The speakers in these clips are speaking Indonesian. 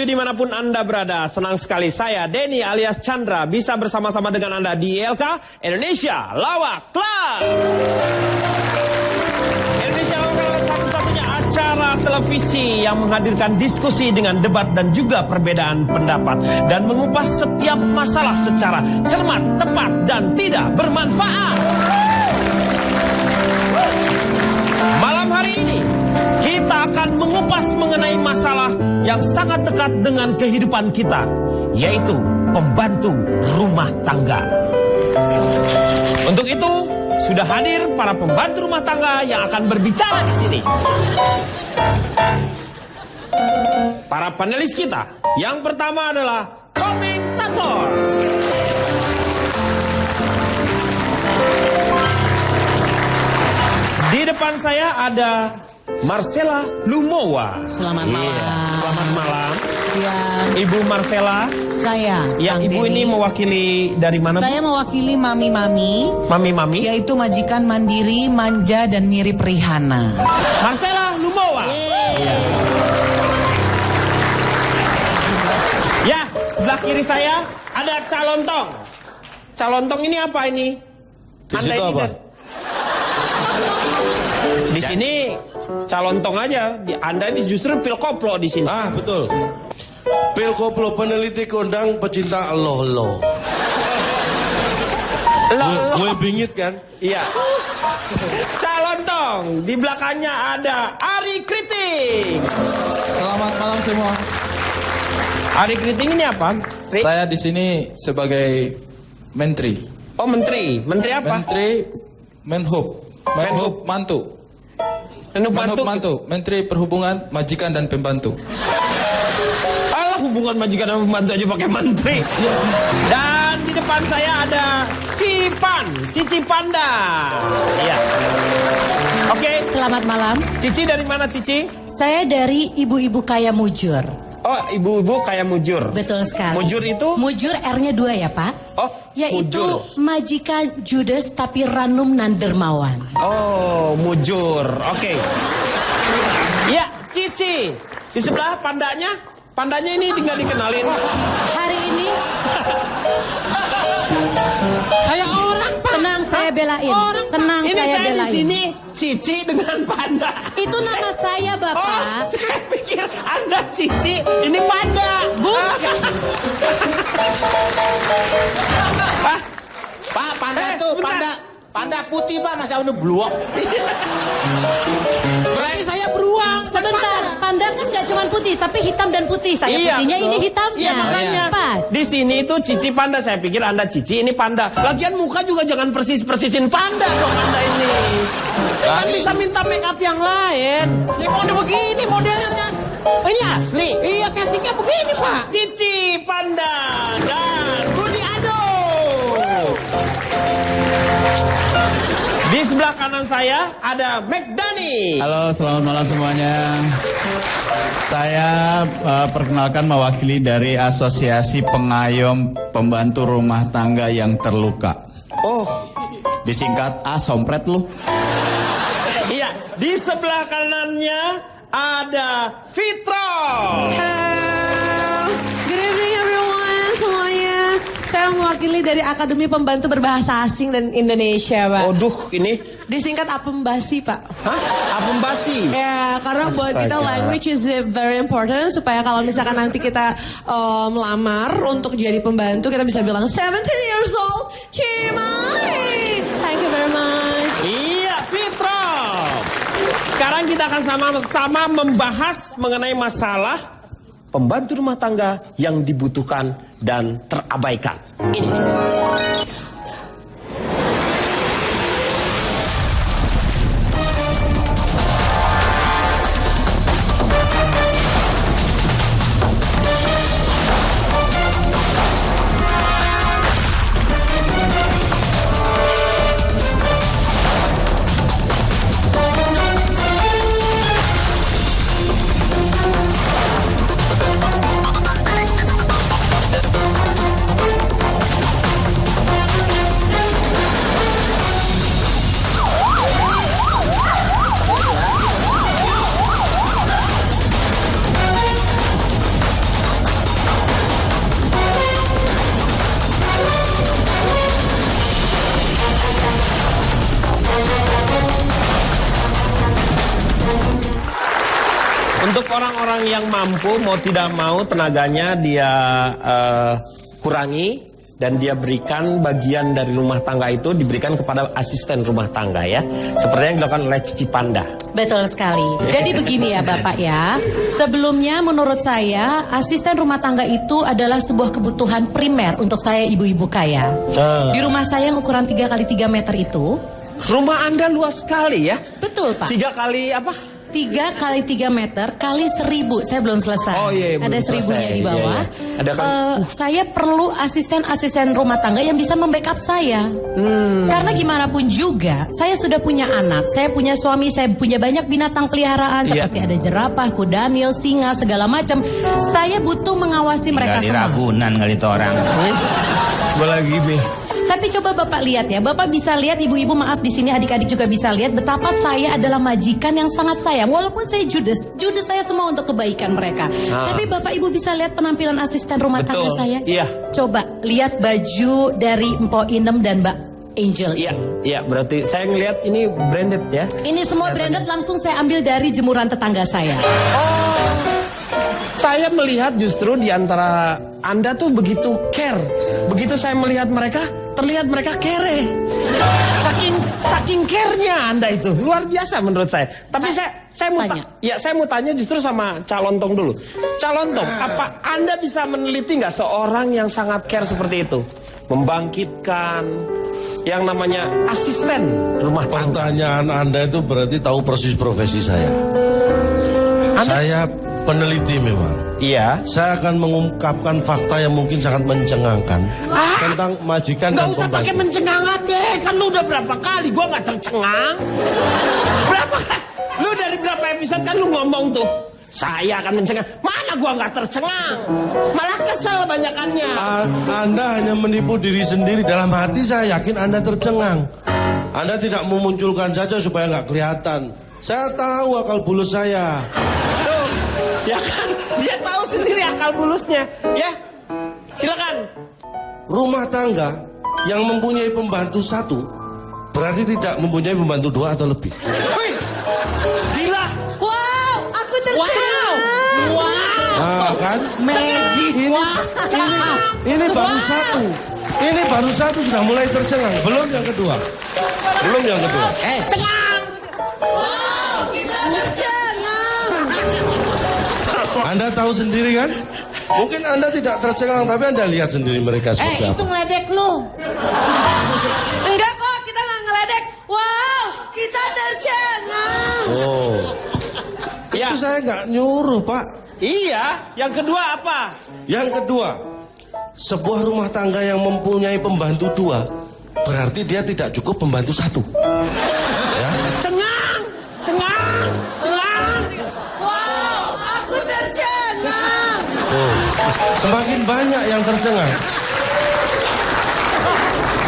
Rahayu dimanapun Anda berada, senang sekali saya, Denny alias Chandra, bisa bersama-sama dengan Anda di ILK Indonesia Lawak Club. Indonesia Lawak Club satu-satunya acara televisi yang menghadirkan diskusi dengan debat dan juga perbedaan pendapat. Dan mengupas setiap masalah secara cermat, tepat, dan tidak bermanfaat. Malam hari ini, kita akan mengupas mengenai masalah yang sangat dekat dengan kehidupan kita, yaitu pembantu rumah tangga. Untuk itu, sudah hadir para pembantu rumah tangga yang akan berbicara di sini. Para panelis kita, yang pertama adalah komentator. Di depan saya ada Marcella Lumowa. Selamat malam. Selamat malam. Ya. Ibu Marcella. Saya. Yang Ibu Denny. ini mewakili dari mana? Saya mewakili mami-mami. Mami-mami. Yaitu majikan mandiri, manja, dan mirip Rihanna. Marcella Lumowa. Ya, sebelah kiri saya ada Calontong. Calontong ini apa ini? Di situ apa? Di sini Calontong aja. Anda ini justru pil koplo di sini. Ah, betul. Pil koplo, peneliti kondang pecinta lo. Gue bingit kan? Iya. Calontong. Di belakangnya ada Ari Kriting. Selamat malam semua. Ari Kriting ini apa? Saya di sini sebagai menteri. Oh, menteri. Menteri apa? Menteri Menhub. Menhub Mantu. Menhub Mantu. Menteri Perhubungan, Majikan dan Pembantu. Alah, hubungan majikan dan pembantu aja pakai menteri. Dan di depan saya ada Cici Panda. Iya. Oke. Selamat malam. Cici dari mana, Cici? Saya dari Ibu-Ibu Kaya Mujur. Oh, ibu-ibu kayak mujur. Betul sekali. Mujur itu? Mujur R-nya 2 ya, Pak? Oh, yaitu mujur. majikan judes tapi ranum nan dermawan. Oh, mujur. Oke. Ya, Cici. Di sebelah pandanya? Pandanya ini tinggal dikenalin. Hari ini Saya orang, Pak. tenang saya belain. Tenang Ini saya saya di belain. sini Cici dengan Panda. Itu nama saya, Oh, Bapak. saya pikir Anda Cici, ini Panda. Bukan. Pak, panda tuh, bentar. panda putih Pak, masa udah bluok. Berarti Saya beruang. Sebentar, panda kan gak cuma putih, tapi hitam dan putih. Saya putihnya, betul. ini hitamnya. Iya, makanya. Pas. Di sini itu Cici Panda. Saya pikir Anda Cici, ini Panda. Lagian muka juga jangan persisin Panda dong Anda ini. Kan bisa minta make up yang lain. Ini model begini modelnya. Oh, ini asli. Iya, casingnya begini Pak. Cici Panda dan Budi Ado. Di sebelah kanan saya ada McDani. Halo, selamat malam semuanya. Saya perkenalkan mewakili dari Asosiasi Pengayom Pembantu Rumah Tangga yang Terluka. Oh, Disingkat Sompret lu. iya. Di sebelah kanannya ada Fitro. Good evening everyone, semuanya. Saya mewakili dari Akademi Pembantu Berbahasa Asing dan Indonesia, Pak. Waduh, ini. Disingkat Apembasi, Pak. Hah? Apembasi? Ya, karena buat kita language is very important supaya kalau misalkan nanti kita melamar untuk jadi pembantu, kita bisa bilang 17 years old, Cimai. Thank you very much. Iya, Fitro. Sekarang kita akan sama-sama membahas mengenai masalah pembantu rumah tangga yang dibutuhkan dan terabaikan. Ini. orang-orang yang mampu mau tidak mau tenaganya dia kurangi dan dia berikan bagian dari rumah tangga itu diberikan kepada asisten rumah tangga ya. Seperti yang dilakukan oleh Cici Panda. Betul sekali. Jadi begini ya Bapak ya. Sebelumnya menurut saya asisten rumah tangga itu adalah sebuah kebutuhan primer untuk saya ibu-ibu kaya. Di rumah saya yang ukuran 3x3 meter itu. Rumah Anda luas sekali ya? Betul Pak. 3 kali apa? 3x3 meter kali 1000. Saya belum selesai. Oh iya, belum ada 1000-nya selesai. di bawah. Iya, iya. Ada kan? Saya perlu asisten rumah tangga yang bisa membackup saya. Karena gimana pun juga, saya sudah punya anak, saya punya suami, saya punya banyak binatang peliharaan Iya. seperti ada jerapah, kuda nil, singa, segala macam. Saya butuh mengawasi mereka Kali semua. Ragunan kali itu orang. Gue lagi nih. Tapi coba Bapak lihat ya, Bapak bisa lihat, ibu-ibu maaf di sini adik-adik juga bisa lihat betapa saya adalah majikan yang sangat sayang. Walaupun saya judes saya semua untuk kebaikan mereka. Tapi Bapak Ibu bisa lihat penampilan asisten rumah Betul, tangga saya. iya. Coba lihat baju dari Mpok Inem dan Mbak Angel. Iya, iya berarti saya ngelihat ini branded ya. Ini semua branded langsung saya ambil dari jemuran tetangga saya. Saya melihat justru di antara Anda tuh begitu care. Begitu saya melihat mereka, terlihat mereka kere. Saking care-nya Anda itu luar biasa menurut saya. Tapi saya mau tanya justru sama Calontong dulu. Calontong, apa Anda bisa meneliti nggak seorang yang sangat care seperti itu, membangkitkan yang namanya asisten rumah tangga? Pertanyaan Anda itu berarti tahu persis profesi saya. Saya peneliti memang. Iya. Saya akan mengungkapkan fakta yang mungkin sangat mencengangkan tentang majikan Nggak dan usah pakai pembantu. mencengangan deh, kan lu udah berapa kali gua nggak tercengang. Berapa kali? Lu dari berapa episode kan lu ngomong tuh, saya akan mencengang. Mana gua nggak tercengang, malah kesel banyakannya. Anda hanya menipu diri sendiri. Dalam hati saya yakin Anda tercengang. Anda tidak memunculkan saja supaya nggak kelihatan. Saya tahu akal bulus saya. Tuh, ya kan? Dia tahu sendiri akal bulusnya, ya. Silakan. Rumah tangga yang mempunyai pembantu satu berarti tidak mempunyai pembantu dua atau lebih. Wih, gila. Wow, aku tercengang. Nah, kan? Magic. Ini baru satu. Ini baru satu sudah mulai tercengang. Belum yang kedua. Belum yang kedua. Cengang. Kita tercengang. Anda tahu sendiri kan? Mungkin Anda tidak tercengang, tapi Anda lihat sendiri mereka seperti Itu apa. ngeledek lu. Enggak kok, kita nggak ngeledek. Wow, kita tercengang. Oh, Ya. itu saya nggak nyuruh, Pak. Iya. Yang kedua apa? Yang kedua, sebuah rumah tangga yang mempunyai pembantu dua berarti dia tidak cukup pembantu satu. Ya? Cengang. Cengang. Cengang. Wow, aku tercengang. Oh, semakin banyak yang tercengang.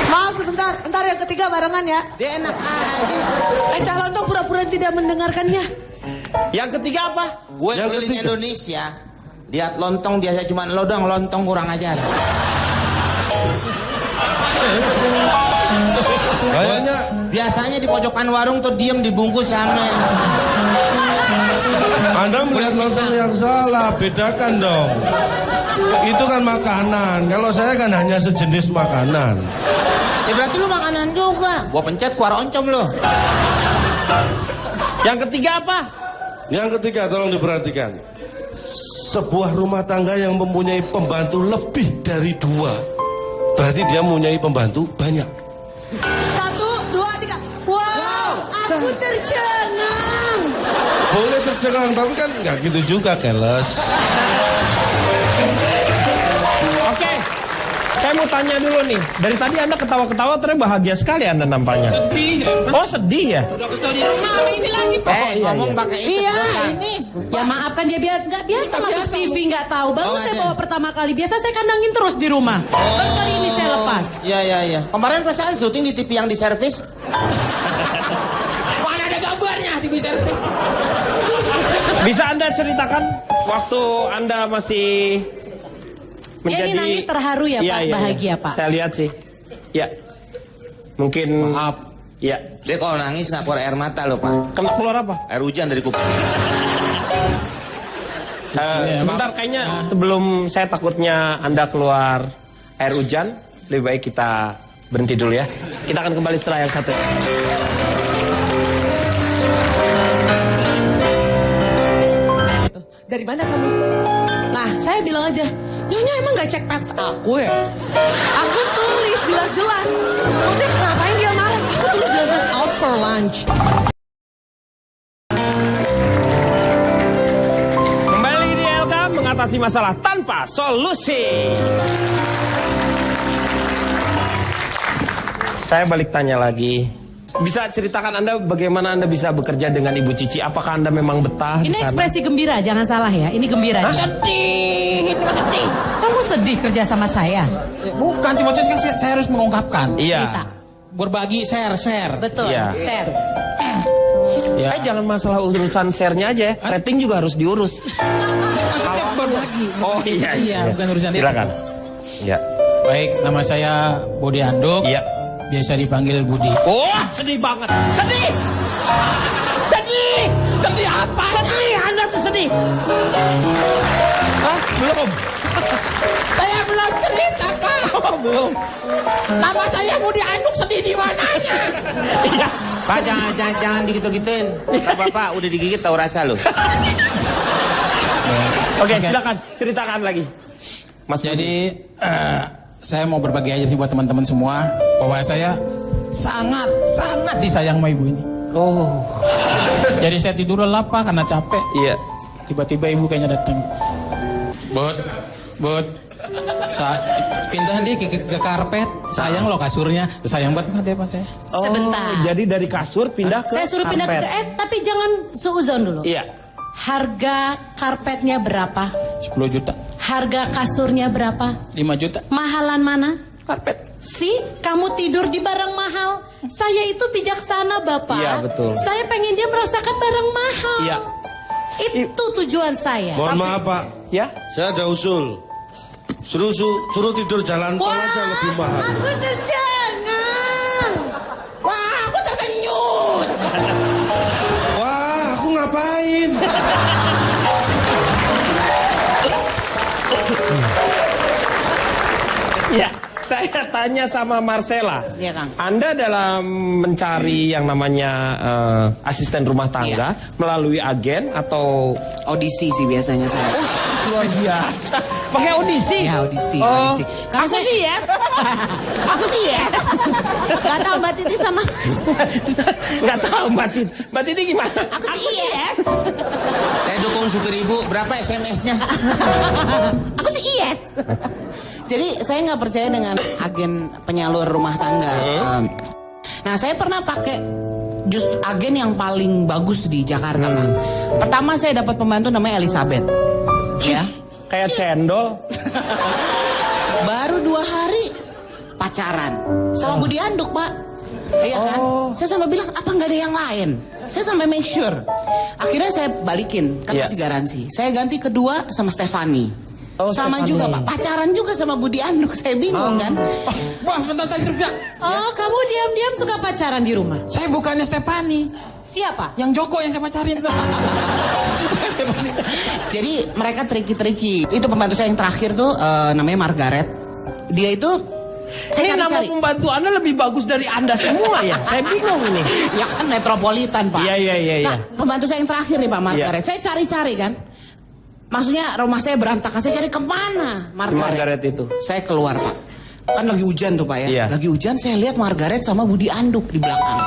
Maaf sebentar, ntar yang ketiga barengan ya. Dia enak aja. Calon tuh pura-pura tidak mendengarkannya. Yang ketiga apa? Gue Yang keliling ketiga. Indonesia. Lihat lontong biasa cuma lo doang, lontong kurang ajar. Kayaknya Biasanya di pojokan warung tuh diem dibungkus sama. Anda melihat lontong yang salah, bedakan dong. Itu kan makanan. Kalau saya kan hanya sejenis makanan. Ya berarti lu makanan juga. Gua pencet kuar oncom lo. Yang ketiga apa? Yang ketiga, tolong diperhatikan. Sebuah rumah tangga yang mempunyai pembantu lebih dari dua, berarti dia mempunyai pembantu banyak. 1, 2, 3. Wow, aku tercengang. Boleh tercengang, tapi kan nggak gitu juga, keles. Oke. Saya mau tanya dulu nih. Dari tadi Anda ketawa-ketawa ternyata bahagia sekali Anda nampaknya. Sedih. Oh, sedih ya? Udah kesel di rumah sama ini lagi, Pak. Ngomong pakai itu. Iya, sebentar. ini. Ya maaf kan dia nggak biasa masuk TV nggak tahu. Baru Oh, saya ada. bawa pertama kali. Biasa saya kandangin terus di rumah. Baru kali ini saya lepas. Iya. Kemarin perasaan syuting di TV yang di servis. Mana ada gambarnya di servis. Bisa Anda ceritakan waktu Anda masih Dia ini nangis terharu ya, Pak? Bahagia, Pak? Saya lihat sih. Ya. Mungkin Maaf. ya. Dia kalau nangis nggak keluar air mata lo, Pak. Kena keluar apa? Air hujan dari kuping. Sebentar, kayaknya sebelum saya takutnya Anda keluar air hujan, lebih baik kita berhenti dulu ya. Kita akan kembali setelah yang satu. Dari mana kamu? Nah, saya bilang aja, Nyonya emang gak cek pet aku ya? Aku tulis jelas-jelas. Maksudnya ngapain dia marah? Aku tulis jelas-jelas out for lunch. Kembali di LK mengatasi masalah tanpa solusi. Saya balik tanya lagi. Bisa ceritakan Anda bagaimana Anda bisa bekerja dengan Ibu Cici? Apakah Anda memang betah di Ini sana? ekspresi gembira, jangan salah ya. Ini gembira. Sedih, sedih. Kamu sedih kerja sama saya? Bukan sih, maksudnya kan saya harus mengungkapkan. Iya. Cerita. Berbagi, share. Betul. Iya. Share. Ya. Jangan masalah urusan share-nya aja ya. Rating juga harus diurus. Maksudnya berbagi. Oh iya. Iya, bukan urusan itu. Silakan. Ya. Baik, nama saya Budi Anduk. Iya. Biasa dipanggil Budi. Oh, sedih banget. Sedih. Sedih. Sedih apa? Sedih. Anda tuh sedih. Hah? Belum. Saya belum cerita, Pak. Oh, belum. Nama saya Budi Anduk, sedih di mananya? Iya. Pak, jangan digitu-gituin. Ntar Bapak udah digigit tahu rasa lu. Oke, silakan ceritakan lagi. Mas Jadi saya mau berbagi aja sih buat teman-teman semua bahwa saya sangat disayang sama ibu ini. Oh. Jadi saya tidur lelap Pak karena capek. Iya. Tiba-tiba ibu kayaknya datang. Bud, pindah di ke karpet. Sayang loh kasurnya. Sayang banget deh Pak saya. Oh, Sebentar. jadi dari kasur pindah ke Saya suruh pindah ke karpet. tapi jangan seuzon dulu. Iya. Harga karpetnya berapa? 10 juta. Harga kasurnya berapa? 5 juta. Mahalan mana? Karpet. Kamu tidur di barang mahal. Saya itu bijaksana, Bapak. Iya, betul. Saya pengen dia merasakan barang mahal. Iya. Itu tujuan saya. Mohon maaf Pak, Ya. saya ada usul. Suruh tidur jalan tol aja lebih mahal. Aku tercengang. Wah, aku terkejut. Wah, aku ngapain? Ya, saya tanya sama Marcella. Iya, Kang. Anda dalam mencari yang namanya asisten rumah tangga melalui agen atau Audisi sih biasanya saya. luar biasa? Pakai audisi? Ya audisi, Oh. audisi. Karena Aku saya sih yes. aku sih yes. Gak tahu Mbak Titi sama. Nggak tahu Mbak Titi. Mbak Titi gimana? Aku sih yes. Saya dukung supir ibu. Berapa SMS-nya? Aku sih yes. Jadi saya nggak percaya dengan agen penyalur rumah tangga. Nah saya pernah pakai justru agen yang paling bagus di Jakarta Pak. Pertama saya dapat pembantu namanya Elizabeth. Ya. Kayak cendol. Baru 2 hari pacaran sama Budi Anduk Pak. Iya kan? Saya sampai bilang apa nggak ada yang lain. Saya sampai make sure. Akhirnya saya balikin kan Iya. masih garansi. Saya ganti kedua sama Stefani. Oh, Sama Stefani. juga Pak. Pacaran juga sama Budi Anduk. Saya bingung kan. Wah, bentar terus ya. Oh, kamu diam-diam suka pacaran di rumah? Saya bukannya Stefani. Siapa? Yang Joko yang saya pacarin. Jadi mereka triki-triki. Itu pembantu saya yang terakhir tuh namanya Margaret. Dia itu saya Ini nama cari-cari. pembantu Anda lebih bagus dari Anda semua ya. Saya bingung ini. Ya kan metropolitan Pak. Iya. Nah pembantu saya yang terakhir nih Pak Margaret. Saya cari-cari kan. Maksudnya rumah saya berantakan. Saya cari kemana Si Margaret itu. Saya keluar Pak. Kan lagi hujan tuh Pak ya. Iya. Lagi hujan saya lihat Margaret sama Budi Anduk di belakang.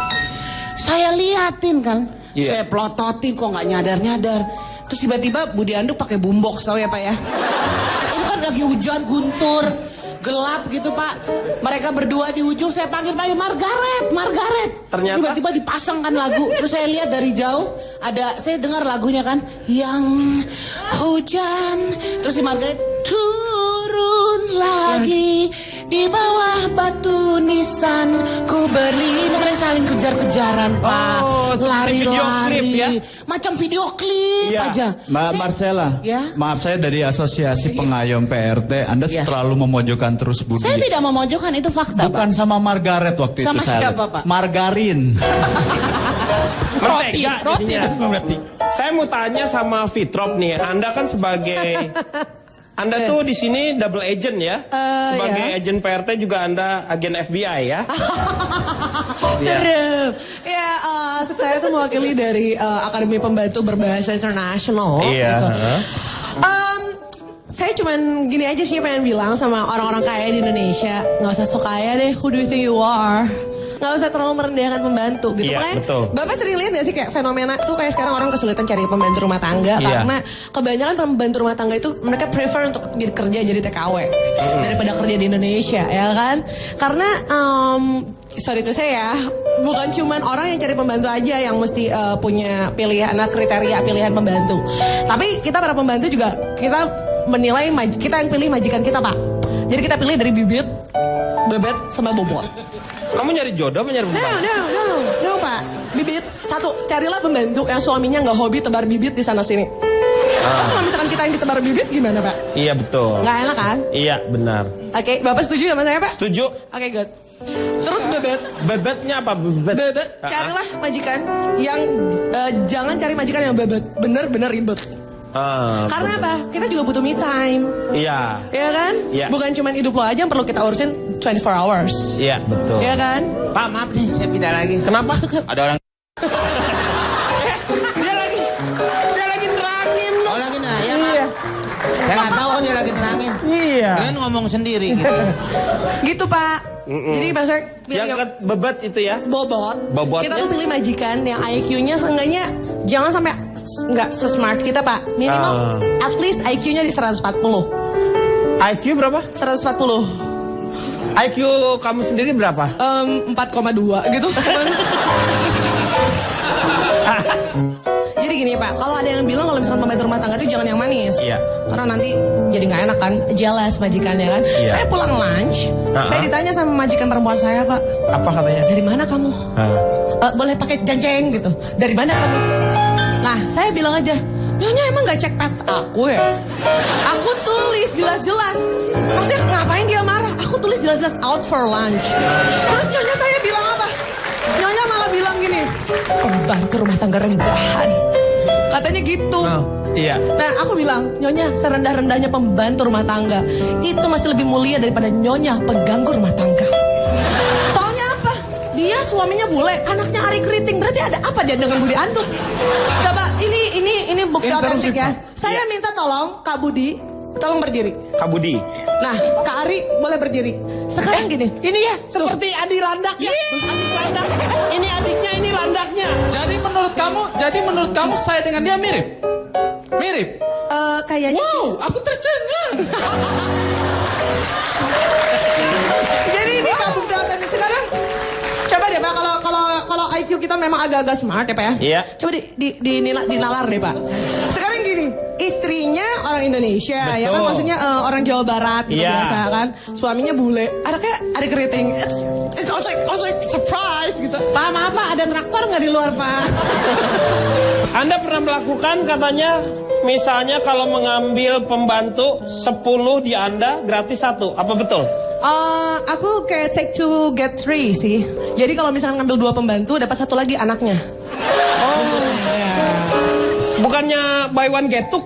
Saya liatin kan. Iya. Saya plototin kok nggak nyadar-nyadar. Terus tiba-tiba Budi Anduk pakai boombox tahu ya Pak ya. Itu kan lagi hujan guntur. Gelap gitu Pak. Mereka berdua di ujung saya panggil-panggil Margaret. Ternyata? Tiba-tiba dipasangkan lagu. Terus saya lihat dari jauh saya dengar lagunya kan. Yang hujan. Terus si Margaret turun lagi di bawah batu nisan ku berlindung. Mereka saling kejar-kejaran Pak. Oh, seperti video klip ya? Macam video klip Iya. aja. Mbak Saya- Marcella, Ya. maaf saya dari Asosiasi Pengayom PRT, Anda Iya. terlalu memojokkan terus Budi. Saya tidak memojokkan itu fakta Bukan Pak. sama Margaret waktu Sama itu saya. siapa, Pak? Margarin. Mentega Roti jadinya. berarti. Saya mau tanya sama Fitrop nih, Anda kan sebagai Anda tuh di sini double agent ya? Sebagai ya. agen PRT juga Anda agen FBI ya? Serem. Ya, saya tuh mewakili dari Akademi Pembantu Berbahasa Internasional. Iya. Gitu. Saya cuman gini aja sih pengen bilang sama orang-orang kaya di Indonesia, nggak usah sok kaya deh. Who do you think you are? Nggak usah terlalu merendahkan pembantu gitu. Iya, Makanya, betul. Bapak sering lihat gak sih kayak fenomena tuh kayak sekarang orang kesulitan cari pembantu rumah tangga Iya. karena kebanyakan pembantu rumah tangga itu mereka prefer untuk kerja jadi TKW daripada kerja di Indonesia, ya kan? Karena sorry itu saya bukan cuman orang yang cari pembantu aja yang mesti punya pilihan kriteria pilihan pembantu. Tapi kita para pembantu juga kita menilai kita yang pilih majikan kita, Pak. Jadi kita pilih dari bibit, bebet sama bobot. Kamu nyari jodoh apa nyari pembantu? No, Pak. Bibit. Satu, carilah pembantu yang suaminya nggak hobi tebar bibit di sana sini. Kalau misalkan kita yang ditebar bibit gimana, Pak? Iya betul. Nggak enak kan? Iya benar. Oke, Bapak setuju sama saya, Pak? Setuju. Oke, good. Terus bebet. Bebetnya apa? Bebet. Carilah majikan yang jangan cari majikan yang bebet. Bener-bener ribet. Karena apa? Kita juga butuh me time. Iya. Iya kan? Iya. Bukan cuma hidup lo aja yang perlu kita urusin 24 hours. Iya betul. Iya kan? Pak, maaf nih, saya pindah lagi. Kenapa? Ada orang. Dia lagi nerangin loh. Oh, lagi nah, ya, Pak. Saya nggak tahu dia lagi nerangin. Iya. Kalian ngomong sendiri gitu. Gitu, Pak. Jadi maksudnya Yang bebet itu ya? bobot. Bobotnya? Kita tuh pilih majikan yang IQ-nya seenggaknya jangan sampai nggak se-smart kita, Pak. Minimal at least IQ-nya di 140. IQ berapa? 140. IQ kamu sendiri berapa? 4,2 gitu. Jadi gini Pak, kalau ada yang bilang kalau misalkan pembantu rumah tangga itu jangan yang manis. Iya. Karena nanti jadi nggak enak kan, jelas majikannya kan. Iya. Saya pulang lunch, saya ditanya sama majikan perempuan saya, Pak. Apa katanya? Dari mana kamu? Boleh pakai jeng-jeng gitu. Dari mana kamu? Nah, saya bilang aja, Nyonya emang gak cek pet aku ya? Aku tulis jelas-jelas. Maksudnya ngapain dia marah? Aku tulis jelas-jelas out for lunch. Terus Nyonya saya bilang apa? Nyonya malah bilang gini, pembantu rumah tangga rendahan. Katanya gitu. Iya. Nah aku bilang, Nyonya serendah-rendahnya pembantu rumah tangga itu masih lebih mulia daripada Nyonya pengganggu rumah tangga. Soalnya apa? Dia suaminya bule, anaknya Ari Keriting. Berarti ada apa dia dengan Budi Anduk? Coba ini bukti otentik ya. Saya minta tolong Kak Budi, tolong berdiri. Kak Budi. Nah, Kak Ari boleh berdiri. Sekarang gini. Ini ya seperti Adi Landak ya. Adik Landak. Ini adiknya, ini landaknya. Jadi menurut kamu saya dengan dia mirip? Mirip? Kayaknya sih. Wow, aku tercengang. Jadi ini Kak bukti otentik sekarang. Coba deh Pak, kalau IQ kita memang agak-agak smart ya Pak ya. Iya. Coba dinalar deh Pak. Sekarang gini, istrinya orang Indonesia, ya kan Betul. maksudnya orang Jawa Barat gitu Iya. biasa kan. Suaminya bule, anaknya Ari Keriting. I was like surprise gitu. Pak, maaf Pak, ada traktor nggak di luar Pak? Anda pernah melakukan katanya, misalnya kalau mengambil pembantu 10 di Anda gratis 1. Apa betul? Aku kayak take 2 get 3 sih. Jadi kalau misalkan ngambil 2 pembantu dapat 1 lagi anaknya. Bukannya buy one get two?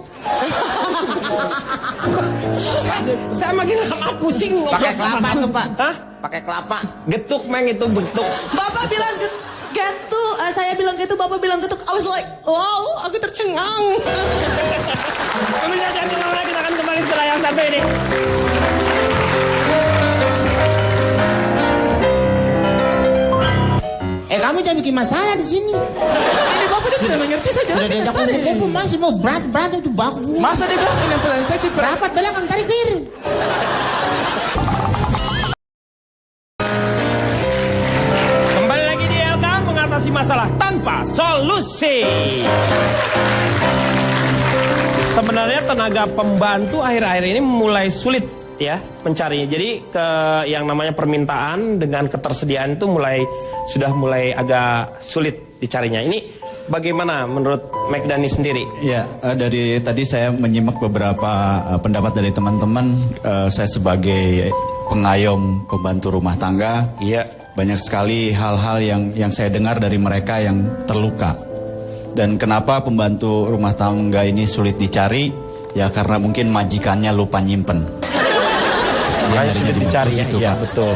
Saya makin lama pusing. Pakai kelapa tuh, Pak. Hah? Pakai kelapa. Getuk meng itu bentuk. Bapak bilang gitu, saya bilang gitu, Bapak bilang gitu. I was like, wow, aku tercengang. Pemirsa jangan kemana-mana, kita akan kembali setelah yang satu ini. Kamu jangan bikin masalah di sini. Ini Bapak dia sudah mengerti saja. Sudah diajak kumpul masih mau berat itu bagus. Masa dia bilang penampilan seksi Berapat belakang tarik bir. Kembali lagi di LK mengatasi masalah tanpa solusi. Sebenarnya tenaga pembantu akhir-akhir ini mulai sulit ya mencarinya. Jadi yang namanya permintaan dengan ketersediaan itu sudah mulai agak sulit dicarinya. Ini bagaimana menurut McDani sendiri? Ya, dari tadi saya menyimak beberapa pendapat dari teman-teman. Saya sebagai pengayom pembantu rumah tangga, Iya. banyak sekali hal-hal yang saya dengar dari mereka yang terluka. Dan kenapa pembantu rumah tangga ini sulit dicari? Ya karena mungkin majikannya lupa nyimpen. Dia nyarinya dicari ya, gitu, iya, Pak. betul.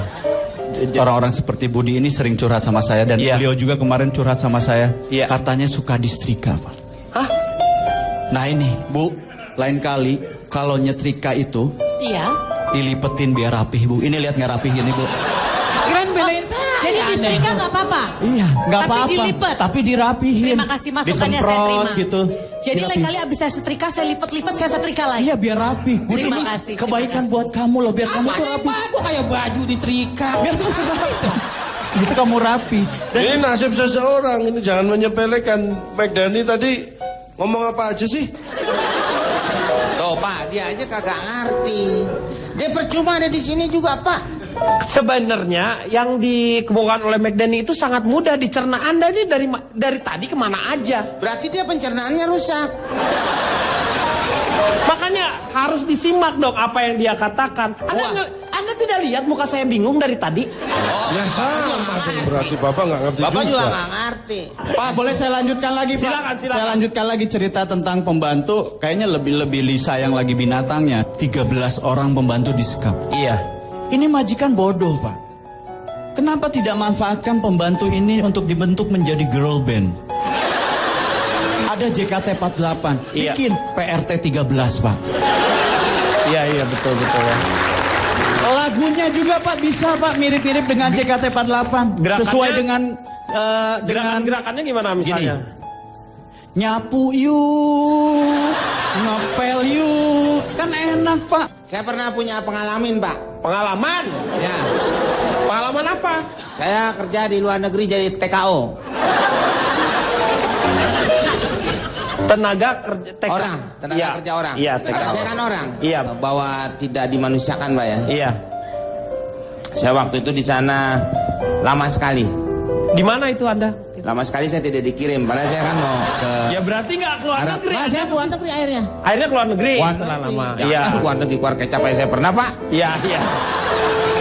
Orang-orang seperti Budi ini sering curhat sama saya dan Iya. beliau juga kemarin curhat sama saya. Iya. Katanya suka disetrika, Pak. Hah? Nah ini, Bu, lain kali kalau nyetrika itu Iya. dilipetin biar rapih, Bu. Ini lihat nggak rapih gini, Bu? Keren belain saya. Jadi disetrika nggak apa-apa. Iya, nggak Tapi apa-apa. dilipet. Tapi dirapihin. Terima kasih masukannya, saya Disemprot terima. gitu. Jadi Dirapihin. lain kali abis saya setrika, saya lipat-lipat, saya setrika lagi. Iya biar rapi. Bu, Terima ini kasih, kebaikan terima buat kamu loh, biar kamu tuh Apanya rapi. bagus kayak baju disetrika. Biar kamu rapi. Gitu kamu rapi. Ini nasib seseorang, ini jangan menyepelekan. McDani tadi ngomong apa aja sih? Tuh Pak, dia aja kagak ngerti. Dia percuma ada di sini juga Pak. Sebenarnya yang dikemukakan oleh McDani itu sangat mudah dicerna. Anda ini dari tadi kemana aja. Berarti dia pencernaannya rusak. Makanya harus disimak dong apa yang dia katakan. Anda tidak lihat muka saya bingung dari tadi? Ya sama, berarti Bapak nggak ngerti Bapak juga juga. nggak ngerti. Pak, boleh saya lanjutkan lagi, Pak? Silakan. Saya lanjutkan lagi cerita tentang pembantu. Kayaknya lebih Lisa yang lagi binatangnya. 13 orang pembantu disekap. Iya. Ini majikan bodoh, Pak. Kenapa tidak manfaatkan pembantu ini untuk dibentuk menjadi girl band? Ada JKT48, Iya. bikin PRT 13, Pak. Iya betul ya. Lagunya juga, Pak, bisa, Pak, mirip-mirip dengan JKT48. Gerakannya- Sesuai dengan Gerakannya gimana misalnya? nyapu yuk, ngepel yuk. Kan enak, Pak. Saya pernah punya pengalaman Pak. Pengalaman? Ya, Pengalaman apa? saya kerja di luar negeri jadi TKO. Tenaga kerja Orang, tenaga Iya. kerja orang. Iya, Karena TKO. saya kan orang. Iya. Bahwa tidak dimanusiakan Pak ya. Iya. Saya waktu itu di sana lama sekali. Di mana itu Anda? Lama sekali saya tidak dikirim. Padahal saya kan mau ke Ya berarti nggak keluar Arab. negeri. Nah, saya keluar negeri akhirnya. Akhirnya keluar negeri Keluar setelah negeri. lama. Jangan Iya. keluar negeri, keluar kecap aja saya pernah Pak. Iya.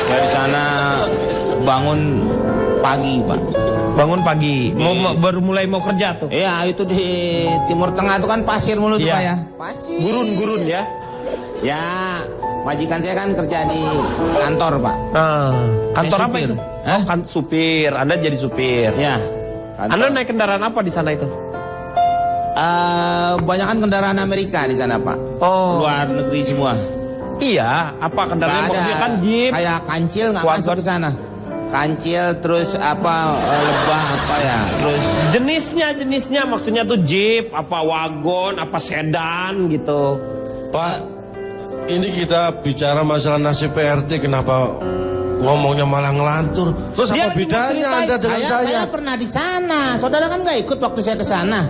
Saya di sana bangun pagi Pak. Bangun pagi, baru mulai mau kerja tuh. Iya, itu di Timur Tengah itu kan pasir mulu tuh Iya. Pak ya. Pasir. Gurun ya. Ya, majikan saya kan kerja di kantor Pak. Kantor Saya apa supir. itu? Hah? Oh, supir. Anda jadi supir. Ya. kantor. Anda naik kendaraan apa di sana itu? Banyak kan kendaraan Amerika di sana Pak. Oh. Luar negeri semua. Iya, apa kendaraan Nggak maksudnya ada. kan jeep. Kayak kancil nggak Wagon. masuk ke sana. Kancil terus apa lebah apa ya. Terus Jenisnya maksudnya tuh jeep, apa wagon, apa sedan gitu. Pak, ini kita bicara masalah nasib PRT, kenapa ngomongnya malah ngelantur? Terus Dia apa lagi mau bedanya ceritain. Anda dengan saya saya? pernah di sana. Saudara kan nggak ikut waktu saya ke sana.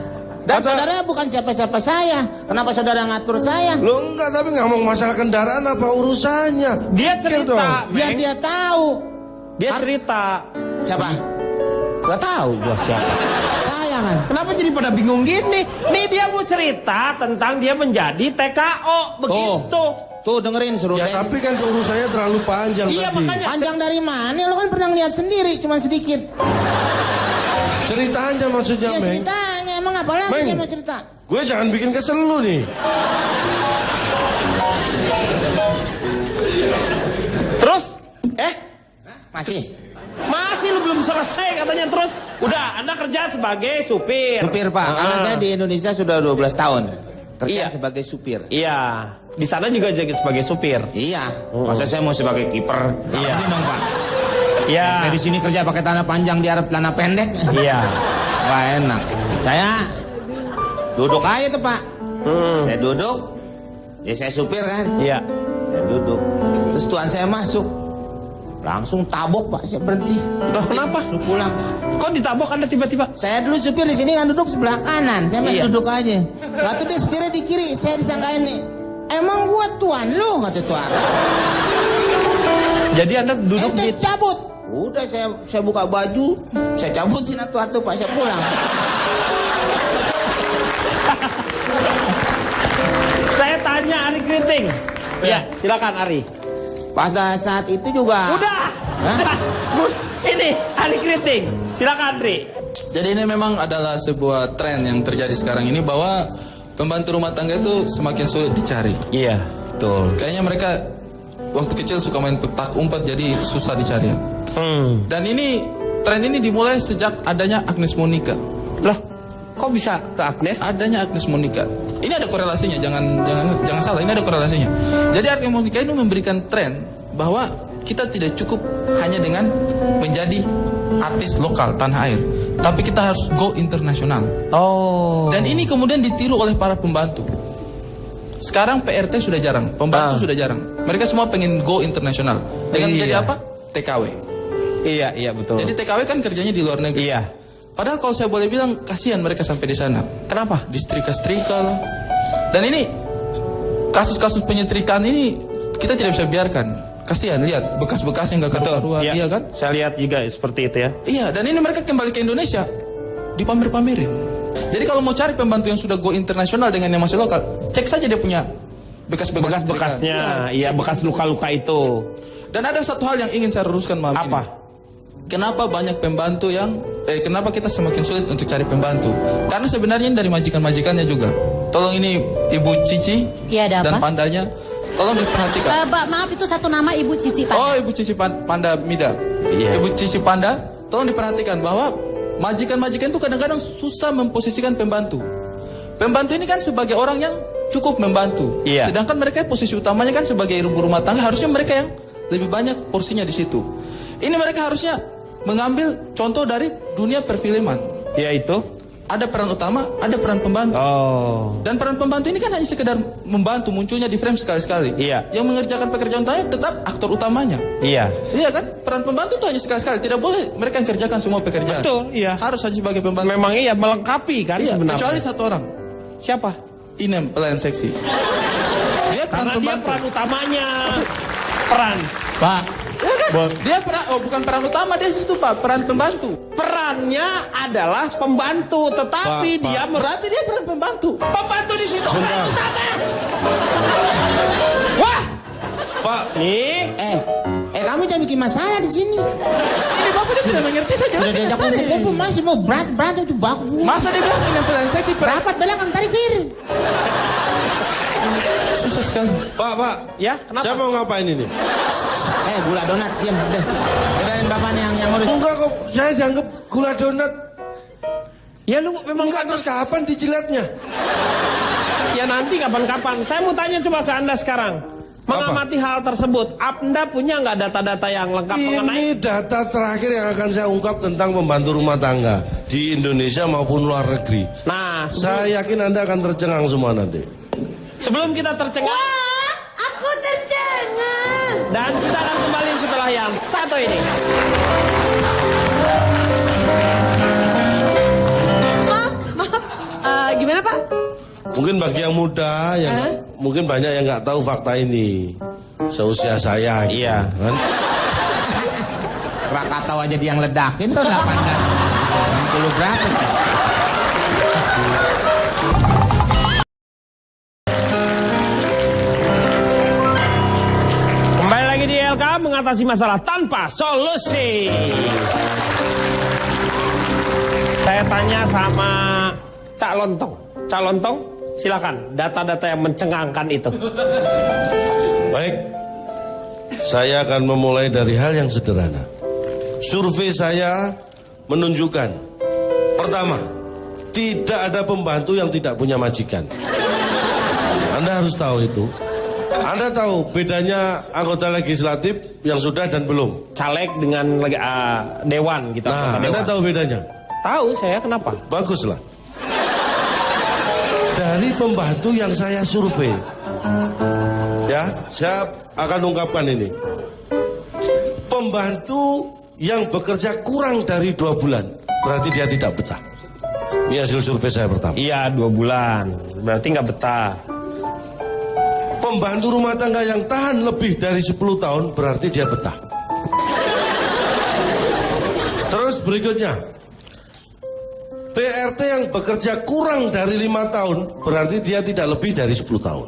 Dan saudara bukan siapa-siapa saya. Kenapa saudara ngatur saya? Lo enggak, tapi ngomong masalah kendaraan apa urusannya? Dia Pikir cerita, Biar Meng. dia tahu. Dia cerita. Siapa? Gak tahu gua siapa. Saya kan. Kenapa jadi pada bingung gini? Nih dia mau cerita tentang dia menjadi TKO begitu. Tuh dengerin suruh Ya deh. tapi kan urusannya terlalu panjang Iya tadi. makanya. Panjang dari mana? Lo kan pernah lihat sendiri, cuma sedikit. Ceritanya maksudnya, Ya Meng. ceritanya emang apa lagi Meng. saya mau cerita? Gue jangan bikin kesel lu nih. Terus, Masih. masih lu belum selesai katanya terus. Udah, Anda kerja sebagai supir. Supir Pak, karena saya di Indonesia sudah 12 tahun. Kerja Iya. sebagai supir. Iya, di sana juga jadi sebagai supir. Iya. Masa saya mau sebagai kiper? Iya. Iya dong Pak. Iya. Saya di sini kerja pakai celana panjang, di Arab celana pendek. Iya. Wah enak. Saya duduk aja tuh Pak. Saya duduk. Ya saya supir kan. Iya. Saya duduk. Terus tuan saya masuk. Langsung tabok Pak, saya berhenti. Loh, kenapa? Lu pulang. Kok ditabok Anda tiba-tiba? Saya dulu supir di sini kan duduk sebelah kanan. Saya main Iya. duduk aja. Lalu dia setirnya di kiri. Saya disangkain nih. Emang gua tuan lu, kata tuan. Jadi Anda duduk Ente di cabut. Udah saya buka baju, saya cabutin atu-atu Pak, saya pulang. Saya tanya Ari Kriting. Ya, silakan Ari. Pas saat itu juga. Udah. Hah? Ini Ari Kriting. Silakan Ari. Jadi ini memang adalah sebuah tren yang terjadi sekarang ini bahwa pembantu rumah tangga itu semakin sulit dicari. Iya, betul. Kayaknya mereka waktu kecil suka main petak umpet jadi susah dicari. Dan ini tren ini dimulai sejak adanya Agnes Monica. Lah, kok bisa ke Agnes? Adanya Agnes Monica. Ini ada korelasinya, jangan salah, ini ada korelasinya. Jadi Agnes Monica ini memberikan tren bahwa kita tidak cukup hanya dengan menjadi artis lokal tanah air, tapi kita harus go internasional. Oh. Dan ini kemudian ditiru oleh para pembantu. Sekarang PRT sudah jarang, pembantu sudah jarang. Mereka semua pengen go internasional. Dengan menjadi apa? TKW. Iya, betul. Jadi TKW kan kerjanya di luar negeri. Iya. Padahal kalau saya boleh bilang, kasihan mereka sampai di sana. Kenapa? Disetrika-setrika lah. Dan ini kasus-kasus penyetrikaan ini kita tidak bisa biarkan. Kasihan, lihat bekas-bekasnya nggak karu-karuan, iya kan? Saya lihat juga seperti itu ya. Iya, dan ini mereka kembali ke Indonesia dipamer-pamerin. Jadi kalau mau cari pembantu yang sudah go internasional dengan yang masih lokal, cek saja dia punya bekas-bekasnya, iya bekas luka-luka itu. Dan ada satu hal yang ingin saya luruskan malam Apa? ini. Kenapa banyak pembantu yang kenapa kita semakin sulit untuk cari pembantu? Karena sebenarnya dari majikan-majikannya juga. Tolong ini Ibu Cici Iya, ada dan apa? pandanya, tolong diperhatikan. Maaf, itu satu nama Ibu Cici Panda. Oh, Ibu Cici Panda Mida. Iya. Ibu Cici Panda, tolong diperhatikan bahwa majikan-majikan itu kadang-kadang susah memposisikan pembantu. Pembantu ini kan sebagai orang yang cukup membantu. Iya. Sedangkan mereka posisi utamanya kan sebagai ibu rumah tangga, harusnya mereka yang lebih banyak porsinya di situ. Ini mereka harusnya mengambil contoh dari dunia perfilman. Yaitu? Ada peran utama, ada peran pembantu. Oh. Dan peran pembantu ini kan hanya sekedar membantu, munculnya di frame sekali-sekali. Iya. Yang mengerjakan pekerjaan utama tetap aktor utamanya. Iya. Iya kan? Peran pembantu itu hanya sekali-sekali. Tidak boleh mereka yang kerjakan semua pekerjaan. Betul, iya. Harus hanya sebagai pembantu. Memang iya melengkapi kan Iya, sebenarnya. kecuali satu orang. Siapa? Inem, pelayan seksi. Dia peran Karena dia pembantu. peran utamanya. Peran. Pak, Dia peran, bukan peran utama, dia situ Pak, peran pembantu. Perannya adalah pembantu, tetapi Pak, dia Berarti dia peran pembantu. pembantu di situ. Bentar. Peran utama. Wah, Pak, nih. Kamu jangan bikin masalah di sini. Ini Bapak dia tidak mengerti saja. Sudah diajak kumpul-kumpul masih mau berantem itu bagus. Masa dia bilang Inem pelayan seksi peran? Rapat belakang tarik bir. Susah sekali. Pak. Ya, kenapa? Saya mau ngapain ini? Gula donat, diam udah. Biarin bapak yang urus. Enggak kok, saya dianggap gula donat. Ya lu memang Enggak, terus kapan dijilatnya? Ya nanti kapan-kapan. Saya mau tanya coba ke Anda sekarang. Mengamati hal tersebut, Anda punya nggak data-data yang lengkap mengenai? Ini data terakhir yang akan saya ungkap tentang pembantu rumah tangga di Indonesia maupun luar negeri. Nah, Saya yakin Anda akan tercengang semua nanti. sebelum kita tercengang, Aku tercengang. dan kita akan kembali setelah yang satu ini. Maaf. Gimana Pak? Mungkin bagi yang muda, yang mungkin banyak yang nggak tahu fakta ini. Seusia saya, gitu, Iya. kan? Krakatau aja dia yang ledakin tuh 18. 60 berapa? Kembali lagi di LK mengatasi masalah tanpa solusi. Saya tanya sama Cak Lontong. Cak Lontong, silakan data-data yang mencengangkan itu. Baik, saya akan memulai dari hal yang sederhana. Survei saya menunjukkan, pertama, tidak ada pembantu yang tidak punya majikan. Anda harus tahu itu. Anda tahu bedanya anggota legislatif yang sudah dan belum? Caleg dengan dewan gitu. Nah, anggota Anda dewan. tahu bedanya? Tahu saya kenapa? Baguslah. Dari pembantu yang saya survei, ya, saya akan ungkapkan ini. Pembantu yang bekerja kurang dari 2 bulan, berarti dia tidak betah. Ini hasil survei saya pertama. Iya, 2 bulan. Berarti nggak betah. Pembantu rumah tangga yang tahan lebih dari 10 tahun, berarti dia betah. Terus berikutnya, PRT yang bekerja kurang dari 5 tahun, berarti dia tidak lebih dari 10 tahun.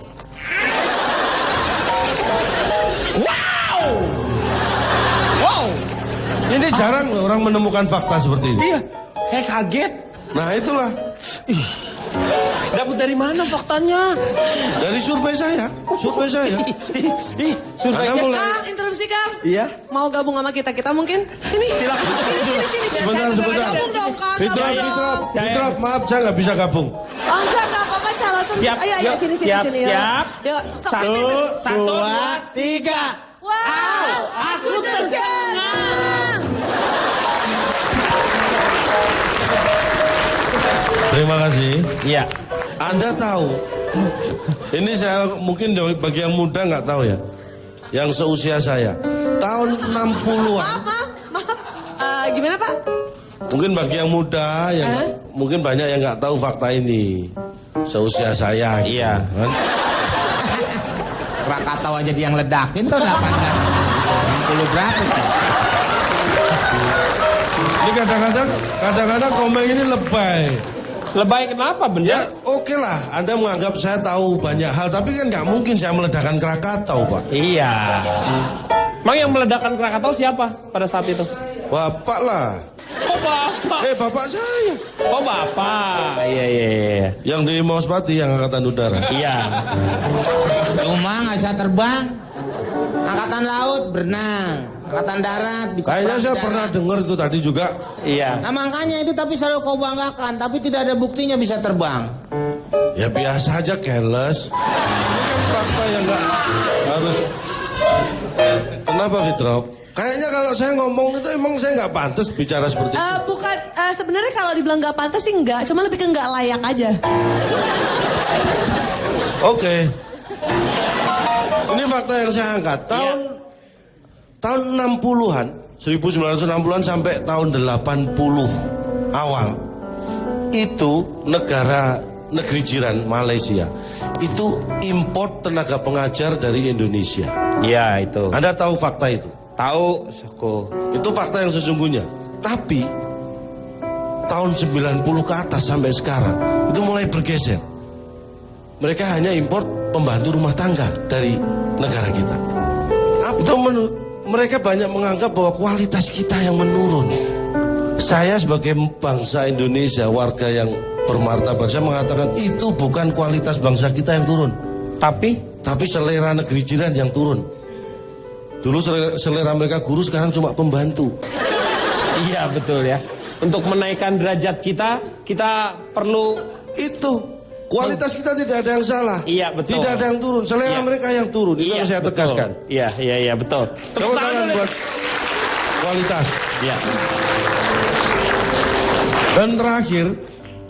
Wow! Ini jarang loh orang menemukan fakta seperti ini. Iya, Saya kaget. Nah itulah. Dapat dari mana faktanya? Dari survei saya. Survei saya. Surveinya. Anda mulai. Kang, interupsi Kang. Iya. Mau gabung sama kita mungkin? Sini. Silakan. Sini. Sebentar. Gabung dong Kang. Fitra, maaf saya nggak bisa gabung. Oh, enggak apa-apa calon tuh. Siap, Ayo, yuk, sini. siap. Yuk, Satu, dua, tiga. Wow, aku tercengang. Terima kasih. Iya. Anda tahu, ini saya mungkin bagi yang muda nggak tahu ya, yang seusia saya, tahun 60-an. Maaf. Gimana Pak? Mungkin bagi yang muda, yang mungkin banyak yang nggak tahu fakta ini, seusia saya. Gitu, Iya. kan? Krakatau aja dia yang ledakin tuh 60 berapa? Ini kadang-kadang komen ini lebay. Lebay kenapa bener? Ya oke lah, Anda menganggap saya tahu banyak hal, tapi kan nggak mungkin saya meledakkan Krakatau, Pak. Iya. Emang yang meledakkan Krakatau siapa pada saat itu? Bapak lah. Oh bapak. Bapak saya. Oh bapak. Iya. Yang di Mauspati, yang Angkatan Udara. Iya. Cuma nggak bisa terbang. Angkatan laut berenang, angkatan darat bisa. Kayaknya perang saya di pernah darat. dengar itu tadi juga. Iya. Nah makanya itu tapi selalu kau banggakan, tapi tidak ada buktinya bisa terbang. Ya biasa aja, careless. Ini kan fakta yang nggak harus. Kenapa Fitro? Kayaknya kalau saya ngomong itu emang saya nggak pantas bicara seperti itu. Bukan, sebenarnya kalau dibilang nggak pantas sih enggak, cuma lebih ke nggak layak aja. Oke. Ini fakta yang saya angkat. Tahun 60-an, 1960-an sampai tahun 80 awal. Itu negeri jiran Malaysia itu import tenaga pengajar dari Indonesia. Iya itu. Anda tahu fakta itu? Tahu, Soko. Itu fakta yang sesungguhnya. Tapi tahun 90 ke atas sampai sekarang itu mulai bergeser. Mereka hanya import pembantu rumah tangga dari negara kita. Itu mereka banyak menganggap bahwa kualitas kita yang menurun. Saya sebagai bangsa Indonesia, warga yang bermartabat, saya mengatakan itu bukan kualitas bangsa kita yang turun. Tapi selera negeri jiran yang turun. Dulu selera mereka guru, sekarang cuma pembantu. Iya betul ya. Untuk menaikkan derajat kita perlu itu. Kualitas kita tidak ada yang salah. Iya betul. Tidak ada yang turun. Selera mereka yang turun. Itu yang saya tegaskan. Iya betul. Tepuk tangan buat kualitas. Iya. Dan terakhir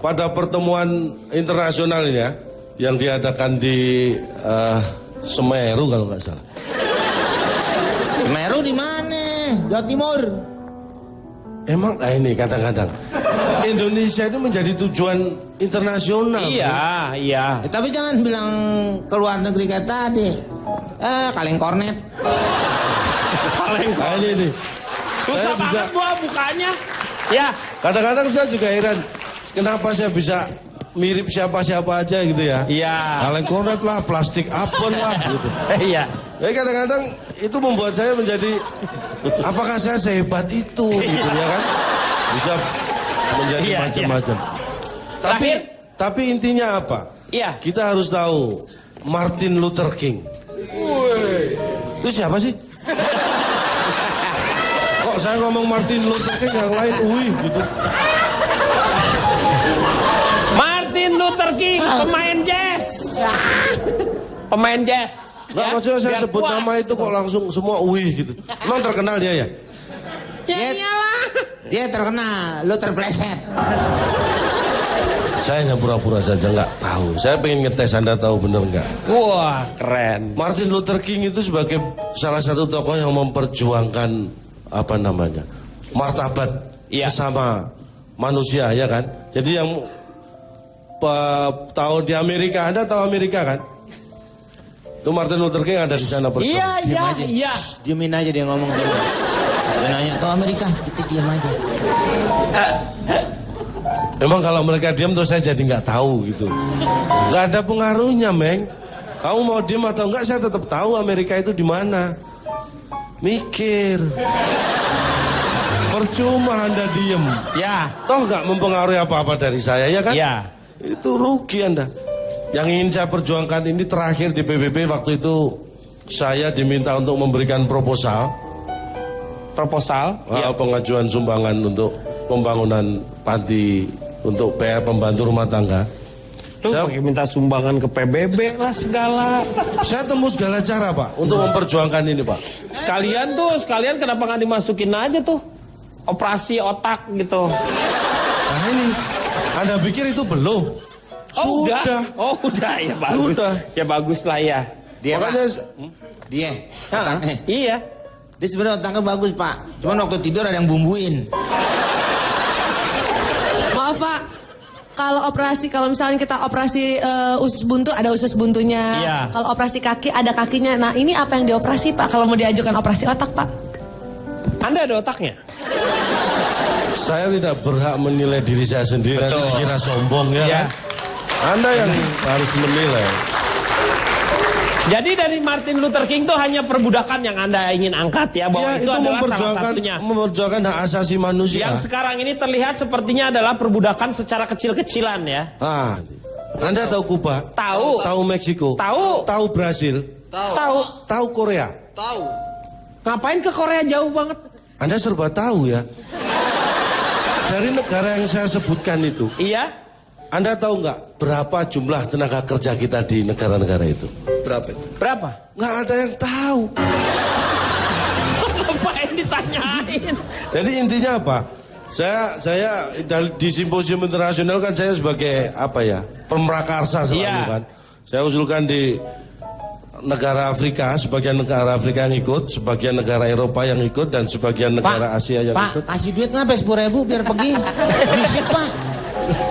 pada pertemuan internasional ini ya, yang diadakan di Semeru kalau nggak salah. Semeru di mana? Jawa Timur. Emang ini kadang-kadang Indonesia itu menjadi tujuan internasional. Iya. Tapi jangan bilang ke luar negeri kayak tadi. Kaleng kornet. Nah, ini. Susah Saya bisa, banget gua bukanya. Ya. kadang-kadang saya juga heran, kenapa saya bisa mirip siapa-siapa aja gitu ya. Iya. Kaleng kornet lah, plastik apel lah gitu. Iya. Jadi kadang-kadang itu membuat saya menjadi, apakah saya sehebat itu gitu ya kan? Bisa menjadi Iya, macam-macam. Tapi intinya apa? Iya. Kita harus tahu Martin Luther King. Woi, itu siapa sih? Kok saya ngomong Martin Luther King yang lain, gitu. Martin Luther King, pemain jazz. Pemain jazz. Nggak, maksudnya saya sebut nama itu kok langsung semua gitu. Emang terkenal dia ya? Dia terkenal, lu terpleset. Saya hanya pura-pura saja nggak tahu. Saya pengen ngetes Anda tahu bener nggak? Wah, keren. Martin Luther King itu sebagai salah satu tokoh yang memperjuangkan martabat sesama manusia ya kan. Jadi yang tahu di Amerika, Anda tahu Amerika kan? Itu Martin Luther King ada di sana bersama. Iya. Diemin aja dia ngomong. Dia nanya tahu Amerika, kita diam aja. Memang kalau mereka diam terus saya jadi nggak tahu gitu. Nggak ada pengaruhnya, Meng. Kamu mau diam atau enggak, saya tetap tahu Amerika itu di mana. Mikir. Percuma Anda diem. Ya. Toh nggak mempengaruhi apa-apa dari saya, ya kan? Ya. Itu rugi Anda. Yang ingin saya perjuangkan ini terakhir di PBB waktu itu saya diminta untuk memberikan proposal. Pengajuan sumbangan untuk pembangunan panti untuk PR pembantu rumah tangga. Saya pakai minta sumbangan ke PBB lah segala. Saya temu segala cara Pak untuk memperjuangkan ini Pak. Sekalian kenapa nggak dimasukin aja tuh operasi otak gitu. Nah ini, Anda pikir itu belum? Sudah. Udah ya bagus. Sudah. Ya bagus lah ya. Dia Makanya, Dia. Iya. Dia sebenarnya otaknya bagus Pak. Cuman waktu tidur ada yang bumbuin. Maaf Pak, kalau misalnya kita operasi usus buntu ada usus buntunya. Iya. Kalau operasi kaki ada kakinya. Nah ini apa yang dioperasi Pak? Kalau mau diajukan operasi otak Pak? Anda ada otaknya? saya tidak berhak menilai diri saya sendiri. Nanti dikira sombong ya kan? Anda yang harus menilai. Jadi dari Martin Luther King itu hanya perbudakan yang Anda ingin angkat ya, bahwa itu adalah salah satunya. Memperjuangkan hak asasi manusia. Yang sekarang ini terlihat sepertinya adalah perbudakan secara kecil-kecilan ya. Anda tahu Kuba? Tahu. Tahu Meksiko? Tahu. Tahu Brasil? Tahu. Tahu Korea? Tahu. Ngapain ke Korea jauh banget? Anda serba tahu ya. Dari negara yang saya sebutkan itu. Iya. Anda tahu nggak berapa jumlah tenaga kerja kita di negara-negara itu? Berapa itu? Berapa? Nggak ada yang tahu. Ngapain ditanyain? Jadi intinya apa? Saya di simposium internasional kan saya sebagai pemrakarsa selalu kan. Saya usulkan di negara Afrika, sebagian negara Afrika yang ikut, sebagian negara Eropa yang ikut, dan sebagian negara Asia yang ikut. Pak, kasih duit ngapa 10.000 biar pergi? Berisik Pak.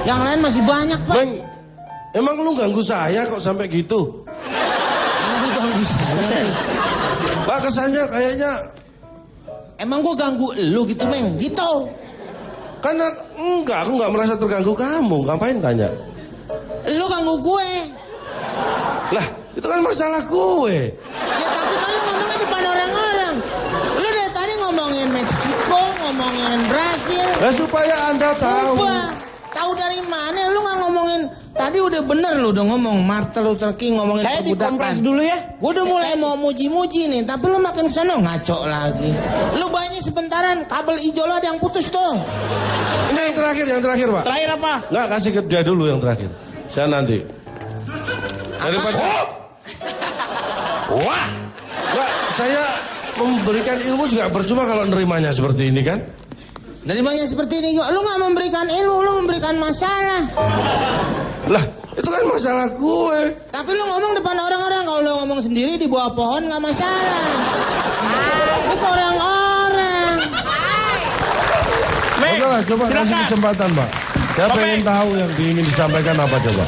Yang lain masih banyak Pak. Emang lu ganggu saya kok sampai gitu? Lu ganggu saya. Pak, kesannya kayaknya. Emang gua ganggu lu gitu Meng? Gitu. Karena enggak, aku nggak merasa terganggu kamu. Ngapain tanya? Lu ganggu gue. Lah, itu kan masalah gue. Ya tapi kan lu ngomongnya depan orang-orang. Lu dari tadi ngomongin Meksiko, ngomongin Brasil. Lah supaya Anda tahu. Tahu dari mana? Lu nggak ngomongin. Tadi udah bener lu udah ngomong Martin Luther King ngomongin saya perbudakan. dikompres dulu ya. Gue udah mulai mau muji-muji nih, tapi lu makin kesana ngaco lagi. Lu banyak sebentaran, kabel hijau lo ada yang putus tuh. Ini yang terakhir Pak. Terakhir apa? Nggak, kasih ke dia dulu yang terakhir. Saya nanti. Daripada. Wah. Nggak, saya memberikan ilmu juga percuma kalau nerimanya seperti ini kan? Nerimanya seperti ini, lu nggak memberikan ilmu, lu memberikan masalah. Lah, itu kan masalah gue. Tapi lu ngomong depan orang-orang, kalau lu ngomong sendiri di bawah pohon nggak masalah. Ini ke orang-orang. Oke lah, coba kasih kesempatan Pak. Saya pengen tahu yang ingin disampaikan apa coba.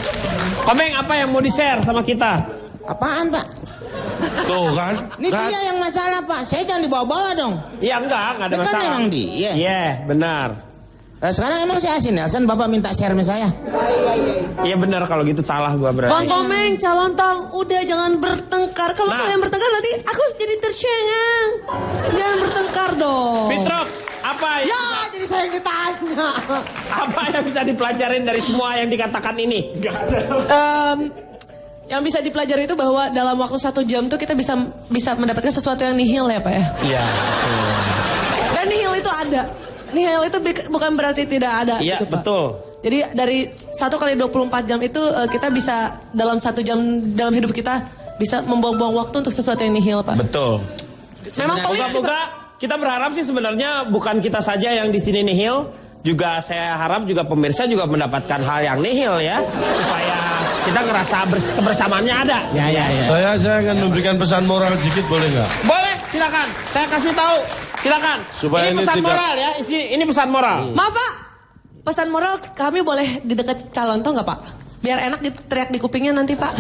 Komeng, apa yang mau di-share sama kita? Apaan Pak? Tuh kan. Ini dia yang masalah Pak, saya jangan dibawa-bawa dong. Iya enggak ada Ini masalah. kan emang dia. Iya, benar. Nah, sekarang emang saya asin, Nelson Bapak minta share sama saya. Iya benar, kalau gitu salah gua berarti. Bang Komeng, calon tong, udah jangan bertengkar. Kalau kalian bertengkar nanti aku jadi tercengang. Jangan bertengkar dong. Fitrok, apa Ya, jadi saya yang ditanya. apa yang bisa dipelajarin dari semua yang dikatakan ini? Yang bisa dipelajari itu bahwa dalam waktu 1 jam tuh kita bisa mendapatkan sesuatu yang nihil ya Pak ya. Iya. Dan nihil itu ada. Nihil itu bukan berarti tidak ada. Iya, gitu, Pak. betul. Jadi dari 1 kali 24 jam itu kita bisa dalam 1 jam dalam hidup kita bisa membuang-buang waktu untuk sesuatu yang nihil Pak. Betul. Memang pelik sih, Pak. Moga kita berharap sih sebenarnya bukan kita saja yang di sini nihil, juga saya harap juga pemirsa juga mendapatkan hal yang nihil ya, supaya kita ngerasa kebersamaannya ada. Ya. Saya akan memberikan pesan moral sedikit, boleh nggak? Boleh, silakan. Saya kasih tahu. Silakan. Supaya ini ini pesan tidak- moral ya. Ini pesan moral. Maaf Pak, pesan moral kami boleh di dekat calon toh nggak Pak? Biar enak teriak di kupingnya nanti Pak.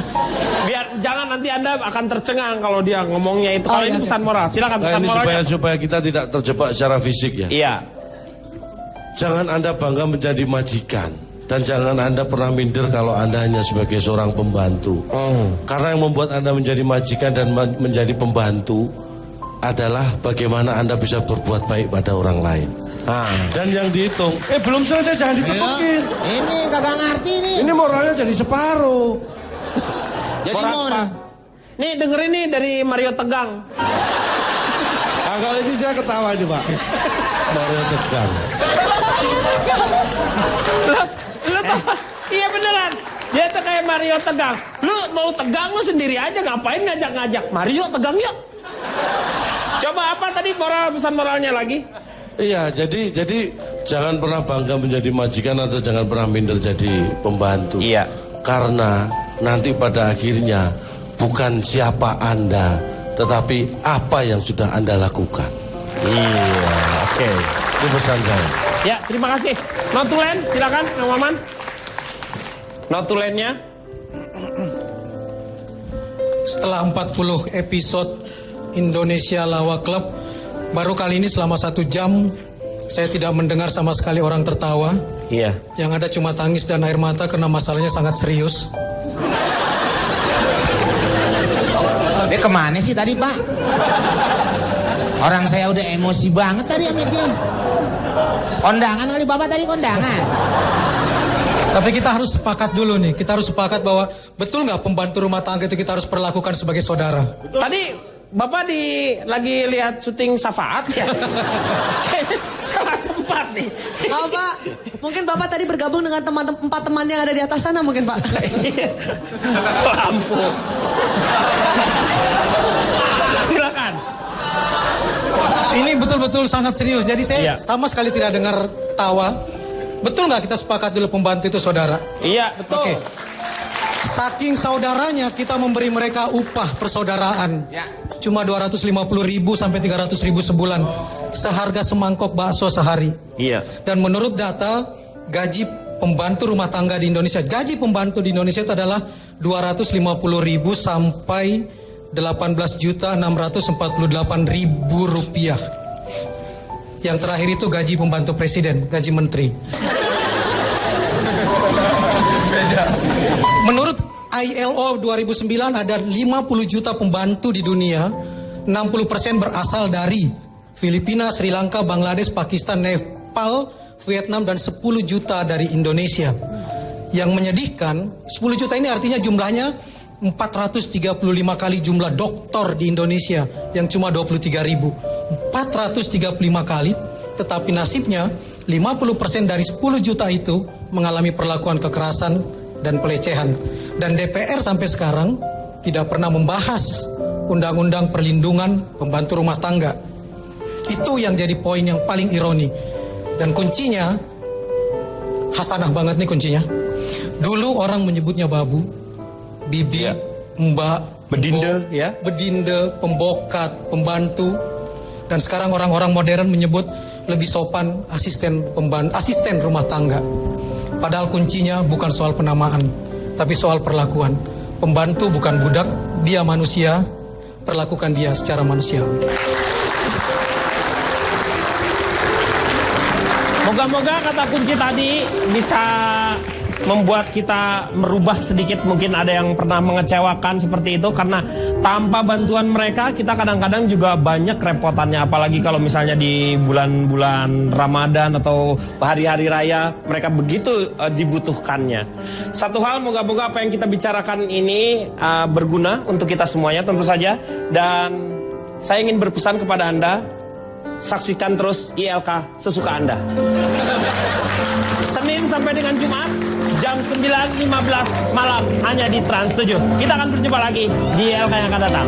Biar jangan nanti Anda akan tercengang kalau dia ngomongnya itu. Kalau iya, ini oke. pesan moral, silakan Nah, pesan ini moralnya. supaya kita tidak terjebak secara fisik ya. Iya. Jangan Anda bangga menjadi majikan. Dan jangan Anda pernah minder kalau Anda hanya sebagai seorang pembantu. Karena yang membuat Anda menjadi majikan dan menjadi pembantu adalah bagaimana Anda bisa berbuat baik pada orang lain. Dan yang dihitung, belum selesai, jangan ditepukin. Ini kagak ngerti nih. Ini moralnya jadi separuh. Jadi mon. Nih dengerin nih dari Mario Tegang. Kalau ini saya ketawa nih Pak. Mario Tegang. Lu tau, iya beneran. Dia tuh kayak Mario Tegang. Lu mau tegang lu sendiri aja, ngapain ngajak-ngajak Mario Tegang yuk. Coba apa tadi pesan moralnya lagi? Iya, jadi jangan pernah bangga menjadi majikan atau jangan pernah minder jadi pembantu. Iya. Karena nanti pada akhirnya bukan siapa Anda, tetapi apa yang sudah Anda lakukan. Iya, oke. Itu pesan saya. Ya, terima kasih. Notulen, silakan, Kang Maman. Notulennya. Setelah 40 episode Indonesia Lawa Club, baru kali ini selama 1 jam saya tidak mendengar sama sekali orang tertawa. Iya. Yang ada cuma tangis dan air mata karena masalahnya sangat serius. Dia kemana sih tadi Pak? Orang saya udah emosi banget tadi sama dia. Kondangan kali Bapak tadi, kondangan. Tapi kita harus sepakat dulu nih. Kita harus sepakat bahwa betul nggak pembantu rumah tangga itu kita harus perlakukan sebagai saudara. Betul. Tadi Bapak lagi lihat syuting Syafaat ya? Kayaknya salah tempat nih. Oh Pak, mungkin Bapak tadi bergabung dengan empat teman yang ada di atas sana mungkin Pak. Lampu. Silakan. Ini betul-betul sangat serius. Jadi saya sama sekali tidak dengar tawa. Betul nggak kita sepakat dulu pembantu itu saudara? Iya, betul. Oke. Saking saudaranya kita memberi mereka upah persaudaraan. Ya. Cuma 250.000 sampai 300.000 sebulan. Seharga semangkok bakso sehari. Iya. Dan menurut data gaji pembantu rumah tangga di Indonesia, gaji pembantu di Indonesia itu adalah 250.000 sampai 18.648.000 rupiah. Yang terakhir itu gaji pembantu presiden, gaji menteri. Menurut ILO 2009 ada 50 juta pembantu di dunia, 60% berasal dari Filipina, Sri Lanka, Bangladesh, Pakistan, Nepal, Vietnam, dan 10 juta dari Indonesia. Yang menyedihkan, 10 juta ini artinya jumlahnya 435 kali jumlah doktor di Indonesia yang cuma 23.000. 435 kali, tetapi nasibnya 50% dari 10 juta itu mengalami perlakuan kekerasan dan pelecehan. Dan DPR sampai sekarang tidak pernah membahas undang-undang perlindungan pembantu rumah tangga. Itu yang jadi poin yang paling ironi. Dan kuncinya, hasanah banget nih kuncinya. Dulu orang menyebutnya babu, bibi, mbak, bedinde, ya, bedinde, pembokat, pembantu. Dan sekarang orang-orang modern menyebut lebih sopan asisten rumah tangga. Padahal kuncinya bukan soal penamaan, tapi soal perlakuan. Pembantu bukan budak, dia manusia, perlakukan dia secara manusiawi. Moga-moga kata kunci tadi bisa membuat kita merubah sedikit. Mungkin ada yang pernah mengecewakan seperti itu, karena tanpa bantuan mereka kita kadang-kadang juga banyak repotannya. Apalagi kalau misalnya di bulan-bulan Ramadan atau hari-hari raya, mereka begitu dibutuhkannya. Satu hal, moga-moga apa yang kita bicarakan ini berguna untuk kita semuanya tentu saja. Dan saya ingin berpesan kepada Anda, saksikan terus ILK sesuka Anda. Senin sampai dengan Jumat jam 9.15 malam hanya di Trans 7. Kita akan berjumpa lagi di ILK yang akan datang.